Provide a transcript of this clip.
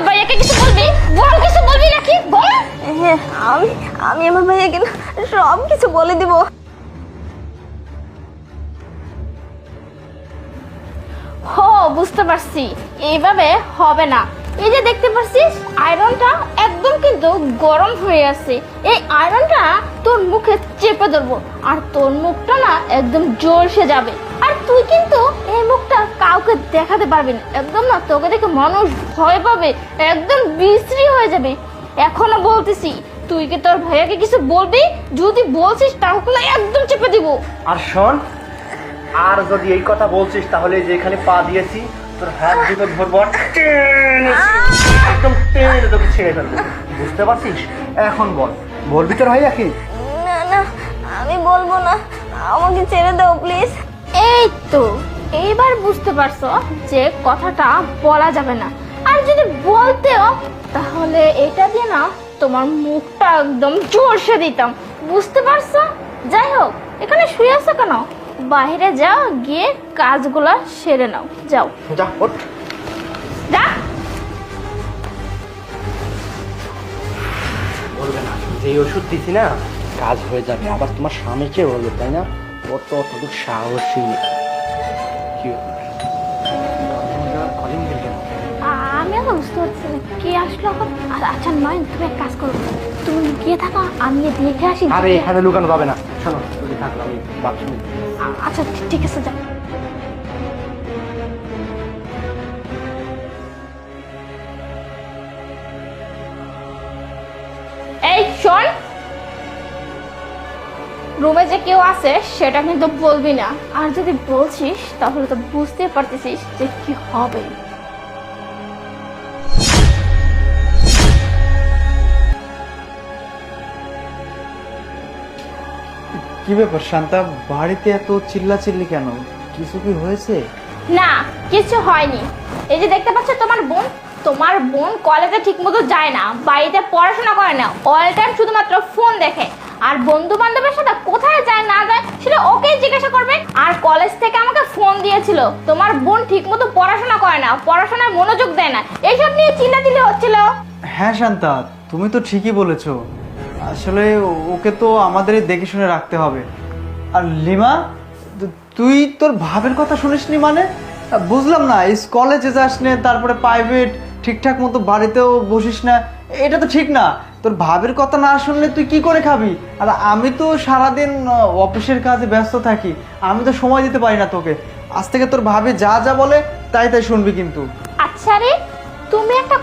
তোর ভাইয়াকে কিছু বলবি? বল, কিছু বলবি নাকি বল। হ্যাঁ, আমি আমার ভাইয়াকে না সব কিছু বলে দিব। হো, বুঝতে পারছি, এইভাবে হবে না। এই যে দেখতে পাচ্ছিস আয়রনটা একদম কিন্তু গরম হয়ে আছে, এই আয়রনটা তোর মুখে চেপে ধরবো আর তোর মুখটা না একদম জলসে যাবে। আর তুই কিন্তু এই মুখটা কাউকে দেখাতে পারবি না, একদম না তোকে দেখে মানুষ ভয় পাবে, একদম বিশ্রী হয়ে যাবে। এখনো বলতেছি, তুই কি তোর ভাইয়াকে কিছু বলবি? যদি বলছিস তাহলে একদম চেপে দিব। আর শোন, আর যদি এই কথা বলছিস তাহলে যে এখানে পা দিয়েছি তোর হাত দুটো ধরবো আর একদম টেনে তোকে ছেড়ে ফেলবো, বুঝতে পারছিস? এখন বলবি তোর ভাইয়া কি? না না, আমি বলবো না, আমাকে ছেড়ে দাও প্লিজ। এই তো এইবার বুঝতে পারছো যে কথাটা বলা যাবে না, আর যদি বলতেও তাহলে এটা দিয়ে না তোমার মুখটা একদম জোরসে দিতাম, বুঝতে পারছো? যাই হোক, এখানে শুয়ে আছো কেন? বাইরে যাও, গিয়ে কাজগুলো সেরে নাও, যাও যা ওঠ। যা। বলবে না যে ওষুধ দিছি না কাজ হয়ে যাবে, আবার তোমার স্বামীকে বলবে, তাই না? ওর তো অত সাহসী নেই। কি কলিং বেল কেন? আমি তো বুঝতে পারছি না কি আসলো এখন। আচ্ছা নয়, তুমি এক কাজ করো, তুমি গিয়ে থাকো, আমি দেখে আসি। আরে এখানে লুকানো যাবে না, শোনো তুমি থাকো, আমি বাথরুমে। আচ্ছা ঠিক আছে, যাও। এই শোন, রুমে যে কেউ আছে সেটা কিন্তু বলবি না, আর যদি বলছিস তাহলে তো বুঝতে পারতেছিস যে কি হবে। কি ব্যাপার শান্তা, বাড়িতে এত চিল্লাচিল্লি কেন? কিছু কি হয়েছে? না, কিছু হয়নি। এই যে দেখতে পাচ্ছ তোমার বোন কলেজে ঠিক মতো যায় না, বাড়িতে পড়াশোনা করে না, অল টাইম শুধুমাত্র ফোন দেখে, আর বন্ধু বান্ধবের সাথে কোথায় যায় না যায় সেটা ওকেই জিজ্ঞাসা করবে। আর কলেজ থেকে আমাকে ফোন দিয়েছিল, তোমার বোন ঠিক মতো পড়াশোনা করে না, পড়াশোনায় মনোযোগ দেয় না, এইসব নিয়ে চিল্লাচিল্লি হচ্ছিল। হ্যাঁ শান্তা, তুমি তো ঠিকই বলেছো। আসলে ওকে তো আমাদেরই দেখে শুনে রাখতে হবে। আর লিমা, তুই তোর ভাবের কথা শুনিসনি মানে? বুঝলাম না, কলেজে যাস না, তারপরে প্রাইভেট ঠিকঠাক মতো বাড়িতেও বসিস না, এটা তো ঠিক না। তোর ভাবের কথা না শুনলে তুই কি করে খাবি? আর আমি তো সারাদিন অফিসের কাজে ব্যস্ত থাকি, আমি তো সময় দিতে পারি না তোকে। আজ থেকে তোর ভাবি যা যা বলে তাই তাই শুনবি কিন্তু। আচ্ছা রে, তুমি একটা